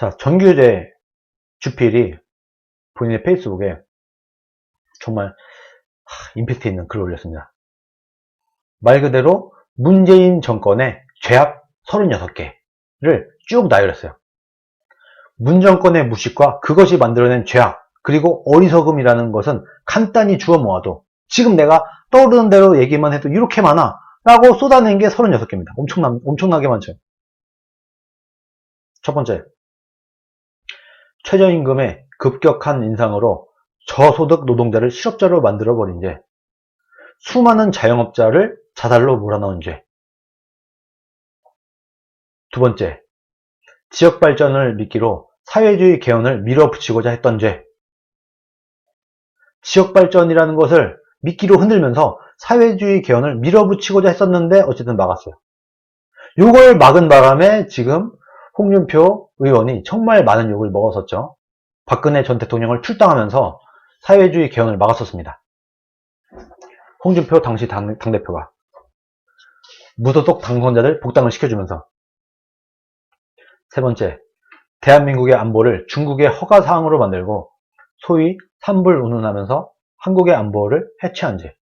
자, 정규재 주필이 본인의 페이스북에 정말 임팩트 있는 글을 올렸습니다. 말 그대로 문재인 정권의 죄악 36개를 쭉 나열했어요. 문 정권의 무식과 그것이 만들어낸 죄악, 그리고 어리석음이라는 것은 간단히 주워 모아도 지금 내가 떠오르는 대로 얘기만 해도 이렇게 많아 라고 쏟아낸 게 36개입니다. 엄청나게 많죠. 첫 번째, 최저임금의 급격한 인상으로 저소득 노동자를 실업자로 만들어버린 죄, 수많은 자영업자를 자살로 몰아넣은 죄. 두 번째, 지역발전을 미끼로 사회주의 개헌을 밀어붙이고자 했던 죄. 지역발전이라는 것을 미끼로 흔들면서 사회주의 개헌을 밀어붙이고자 했었는데 어쨌든 막았어요. 이걸 막은 바람에 지금 홍준표 의원이 정말 많은 욕을 먹었었죠. 박근혜 전 대통령을 출당하면서 사회주의 개헌을 막았었습니다. 홍준표 당시 당대표가 무소속 당선자들 복당을 시켜주면서. 세 번째, 대한민국의 안보를 중국의 허가사항으로 만들고 소위 산불운운하면서 한국의 안보를 해체한 죄.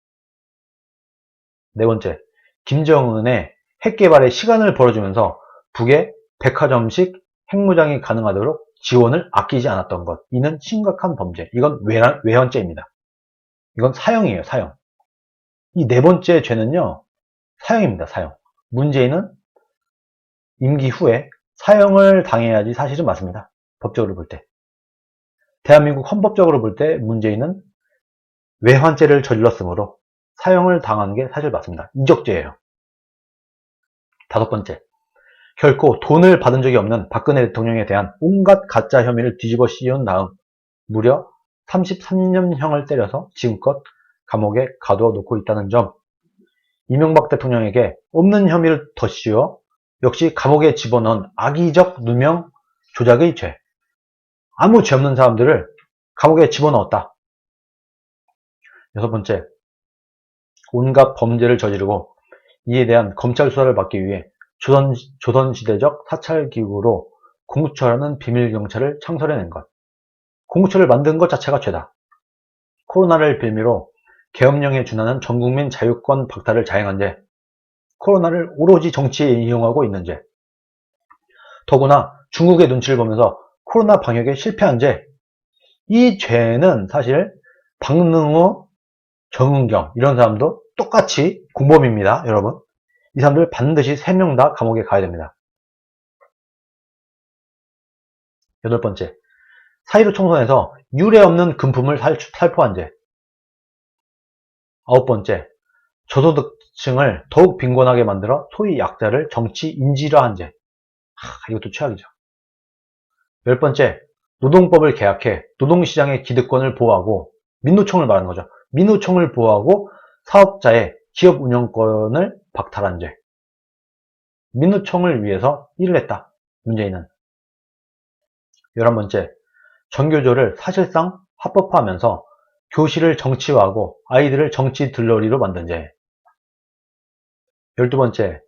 네 번째, 김정은의 핵개발에 시간을 벌어주면서 북에 백화점식 핵무장이 가능하도록 지원을 아끼지 않았던 것. 이는 심각한 범죄. 이건 외환죄입니다. 이건 사형이에요, 사형. 이 네 번째 죄는요, 사형입니다, 사형. 문재인은 임기 후에 사형을 당해야지 사실은 맞습니다. 법적으로 볼 때. 대한민국 헌법적으로 볼 때 문재인은 외환죄를 저질렀으므로 사형을 당하는 게 사실 맞습니다. 이적죄예요. 다섯 번째, 결코 돈을 받은 적이 없는 박근혜 대통령에 대한 온갖 가짜 혐의를 뒤집어 씌운 다음 무려 33년형을 때려서 지금껏 감옥에 가두어 놓고 있다는 점, 이명박 대통령에게 없는 혐의를 더 씌워 역시 감옥에 집어넣은 악의적 누명 조작의 죄. 아무 죄 없는 사람들을 감옥에 집어넣었다. 여섯 번째, 온갖 범죄를 저지르고 이에 대한 검찰 수사를 받기 위해 조선시대적 사찰기구로 공수처라는 비밀경찰을 창설해낸 것. 공수처를 만든 것 자체가 죄다. 코로나를 빌미로 계엄령에 준하는 전국민 자유권 박탈을 자행한 죄. 코로나를 오로지 정치에 이용하고 있는 죄. 더구나 중국의 눈치를 보면서 코로나 방역에 실패한 죄. 이 죄는 사실 박능호, 정은경 이런 사람도 똑같이 공범입니다. 여러분, 이 사람들 반드시 3명 다 감옥에 가야 됩니다. 여덟 번째, 4.15 총선에서 유례없는 금품을 살포한 죄. 아홉 번째, 저소득층을 더욱 빈곤하게 만들어 소위 약자를 정치 인지화한 죄. 이것도 최악이죠. 열 번째, 노동법을 개혁해 노동시장의 기득권을 보호하고, 민노총을 말하는 거죠. 민노총을 보호하고 사업자의 기업 운영권을 박탈한 죄. 민노총을 위해서 일을 했다, 문재인은. 11번째, 전교조를 사실상 합법화하면서 교실을 정치화하고 아이들을 정치 들러리로 만든 죄. 12번째,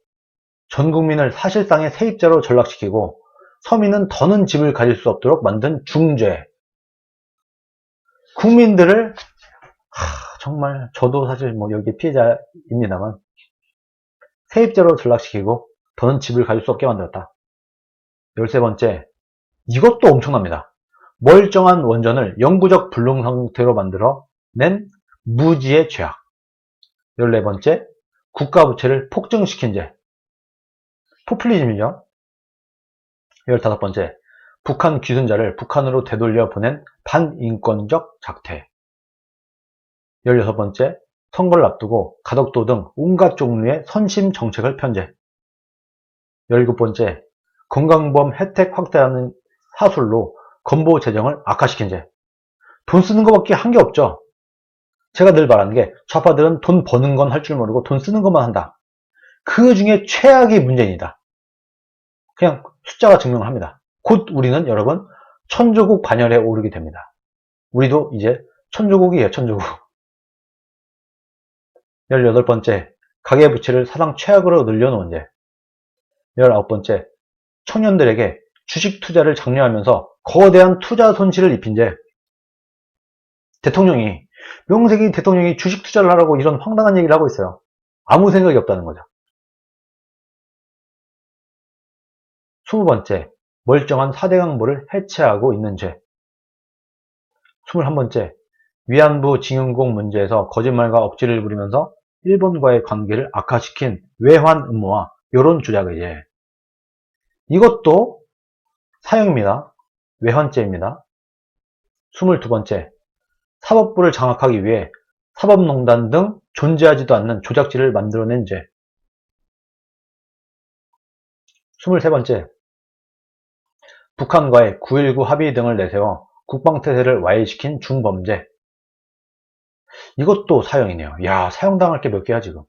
전 국민을 사실상의 세입자로 전락시키고 서민은 더는 집을 가질 수 없도록 만든 중죄. 국민들을 정말 저도 사실 여기 피해자입니다만 세입자로 전락시키고 더는 집을 가질 수 없게 만들었다. 13번째, 이것도 엄청납니다. 멀쩡한 원전을 영구적 불능 상태로 만들어 낸 무지의 죄악. 14번째, 국가부채를 폭증시킨 죄. 포퓰리즘이죠. 15번째, 북한 귀순자를 북한으로 되돌려 보낸 반인권적 작태. 16번째, 선거를 앞두고 가덕도 등 온갖 종류의 선심 정책을 편제. 17번째, 건강보험 혜택 확대하는 사술로 건보 재정을 악화시킨 죄. 돈 쓰는 것밖에 한 게 없죠. 제가 늘 말하는 게 좌파들은 돈 버는 건 할 줄 모르고 돈 쓰는 것만 한다. 그 중에 최악이 문재인이다. 그냥 숫자가 증명을 합니다. 곧 우리는 여러분 천조국 반열에 오르게 됩니다. 우리도 이제 천조국이에요, 천조국. 18번째, 가계부채를 사상 최악으로 늘려놓은 죄. 19번째, 청년들에게 주식 투자를 장려하면서 거대한 투자 손실을 입힌 죄. 명색이 대통령이 주식 투자를 하라고 이런 황당한 얘기를 하고 있어요. 아무 생각이 없다는 거죠. 20번째, 멀쩡한 4대 강보를 해체하고 있는 죄. 21번째, 위안부 징용공 문제에서 거짓말과 억지를 부리면서 일본과의 관계를 악화시킨 외환 음모와 여론 조작의 죄. 이것도 사형입니다. 외환죄입니다. 22번째, 사법부를 장악하기 위해 사법농단 등 존재하지도 않는 조작지를 만들어낸 죄. 23번째, 북한과의 9.19 합의 등을 내세워 국방태세를 와해시킨 중범죄. 이것도 사형이네요. 야, 사형당할 게 몇 개야 지금.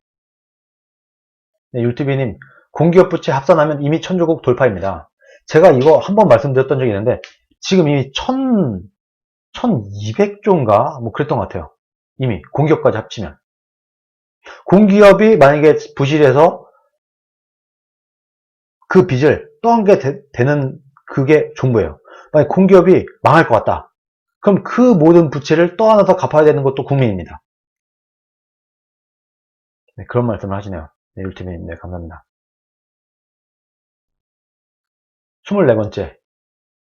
네, 율티비님, 공기업 부채 합산하면 이미 천조국 돌파입니다. 제가 이거 한번 말씀드렸던 적이 있는데 지금 이미 1200조인가? 뭐 그랬던 것 같아요. 이미 공기업까지 합치면. 공기업이 만약에 부실해서 그 빚을 떠안게 되는 그게 정부예요. 만약 공기업이 망할 것 같다. 그럼 그 모든 부채를 떠안아서 갚아야 되는 것도 국민입니다. 네, 그런 말씀을 하시네요. 네, 율티비님, 네, 감사합니다. 24번째,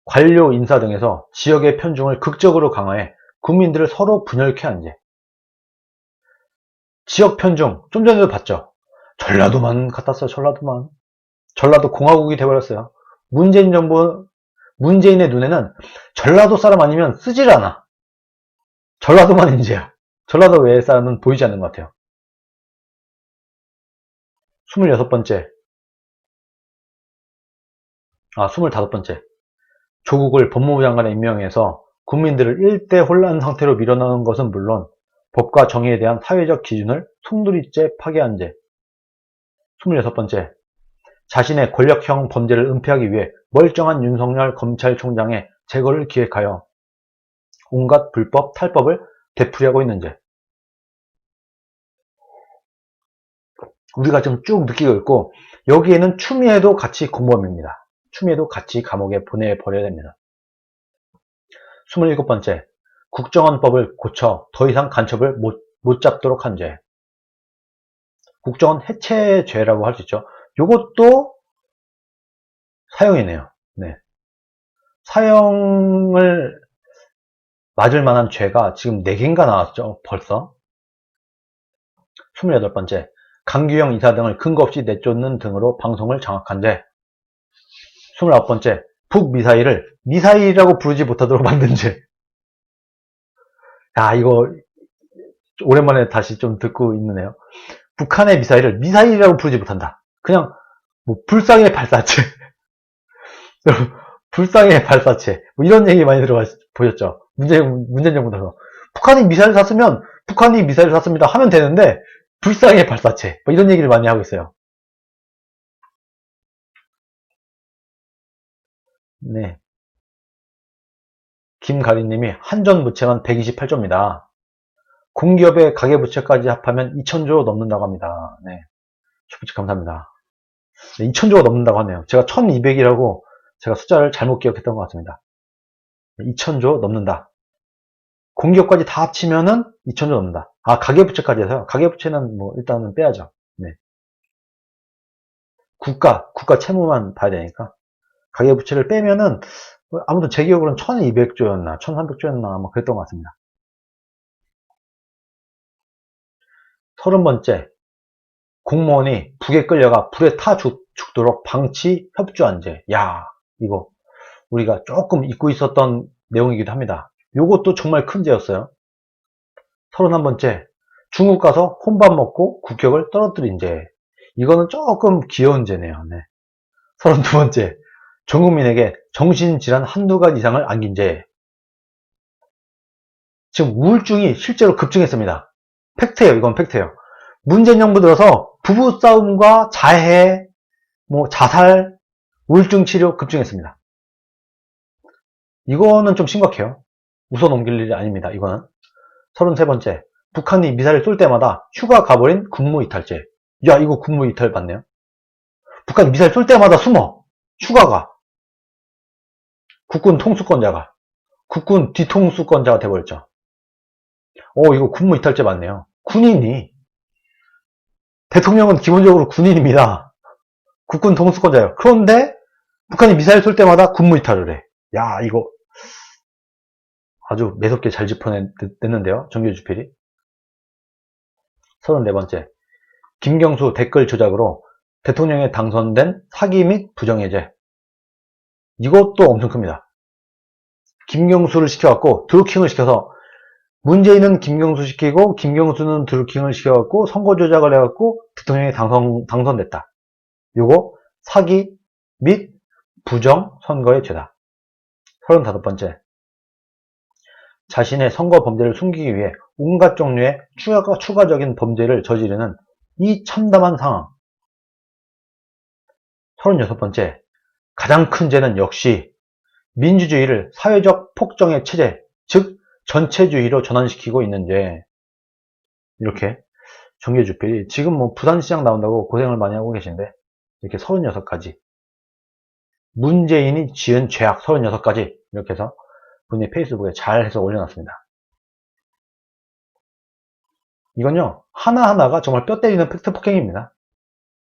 관료 인사 등에서 지역의 편중을 극적으로 강화해 국민들을 서로 분열케 한 죄. 지역 편중, 좀 전에도 봤죠. 전라도만 갖다 써요. 전라도 공화국이 돼버렸어요. 문재인의 눈에는 전라도 사람 아니면 쓰질 않아. 전라도만 인재야. 전라도 외의 사람은 보이지 않는 것 같아요. 25번째, 조국을 법무부 장관에 임명해서 국민들을 일대 혼란 상태로 밀어넣은 것은 물론 법과 정의에 대한 사회적 기준을 송두리째 파괴한 죄. 26번째, 자신의 권력형 범죄를 은폐하기 위해 멀쩡한 윤석열 검찰총장의 제거를 기획하여 온갖 불법, 탈법을 되풀이하고 있는 죄. 우리가 좀 쭉 느끼고 있고 여기에는 추미애도 같이 공범입니다. 추미애도 같이 감옥에 보내버려야 됩니다. 27번째, 국정원법을 고쳐 더 이상 간첩을 못 잡도록 한 죄. 국정원 해체죄라고 할 수 있죠. 이것도 사형이네요. 네. 사형을 맞을 만한 죄가 지금 4개인가 나왔죠. 벌써. 28번째, 강규영 이사 등을 근거 없이 내쫓는 등으로 방송을 장악한 죄. 29번째, 북미사일을 미사일이라고 부르지 못하도록 만든 죄. 야, 이거 오랜만에 다시 좀 듣고 있는데요. 북한의 미사일을 미사일이라고 부르지 못한다. 그냥 뭐 불쌍의 발사체. 불쌍의 발사체. 뭐 이런 얘기 많이 보셨죠? 문재인 정부 들어서. 북한이 미사일 쐈으면 북한이 미사일 쐈습니다 하면 되는데 불쌍의 발사체. 뭐 이런 얘기를 많이 하고 있어요. 네. 김가리님이 한전부채만 128조입니다. 공기업의 가계부채까지 합하면 2000조 넘는다고 합니다. 네. 슈퍼챗 감사합니다. 네, 2000조가 넘는다고 하네요. 제가 1200이라고 제가 숫자를 잘못 기억했던 것 같습니다. 2000조 넘는다. 공기업까지 다 합치면은 2000조 넘는다. 아, 가계부채까지 해서요. 가계부채는 뭐 일단은 빼야죠. 네. 국가 채무만 봐야 되니까. 가계부채를 빼면은 아무튼 제 기억으로는 1200조였나 1300조였나 아마 그랬던 것 같습니다. 30번째, 공무원이 북에 끌려가 불에 타 죽도록 방치 협조한 죄. 야, 이거 우리가 조금 잊고 있었던 내용이기도 합니다. 요것도 정말 큰 죄였어요. 31번째, 중국 가서 혼밥 먹고 국격을 떨어뜨린 죄. 이거는 조금 귀여운 죄네요. 네. 32번째, 전 국민에게 정신질환 한두 가지 이상을 안긴 죄. 지금 우울증이 실제로 급증했습니다. 팩트예요. 이건 팩트예요. 문재인 정부 들어서 부부싸움과 자해, 자살, 우울증 치료 급증했습니다. 이거는 좀 심각해요. 웃어 넘길 일이 아닙니다. 이거는. 33번째, 북한이 미사일 쏠 때마다 휴가 가버린 군무이탈죄. 야, 이거 군무이탈 맞네요. 북한이 미사일 쏠 때마다 숨어. 휴가가. 국군 통수권자가 국군 뒤통수권자가 돼버렸죠. 이거 군무 이탈죄 맞네요. 군인이, 대통령은 기본적으로 군인입니다. 국군 통수권자예요. 그런데 북한이 미사일 쏠 때마다 군무 이탈을 해. 야, 이거 아주 매섭게 잘 짚어냈는데요. 정규주필이. 34번째. 김경수 댓글 조작으로 대통령에 당선된 사기 및 부정해제. 이것도 엄청 큽니다. 김경수를 시켜갖고 드루킹을 시켜서 문재인은 김경수 시키고 김경수는 드루킹을 시켜갖고 선거 조작을 해갖고 대통령이 당선됐다. 요거 사기 및 부정 선거의 죄다. 35번째. 자신의 선거 범죄를 숨기기 위해 온갖 종류의 추가적인 범죄를 저지르는 이 참담한 상황. 36번째. 가장 큰 죄는 역시 민주주의를 사회적 폭정의 체제, 즉 전체주의로 전환시키고 있는 죄. 이렇게 정규주필이 지금 뭐 부산시장 나온다고 고생을 많이 하고 계신데 이렇게 36가지 문재인이 지은 죄악 36가지 이렇게 해서 본인의 페이스북에 잘 해서 올려놨습니다. 이건요 하나하나가 정말 뼈 때리는 팩트 폭행입니다.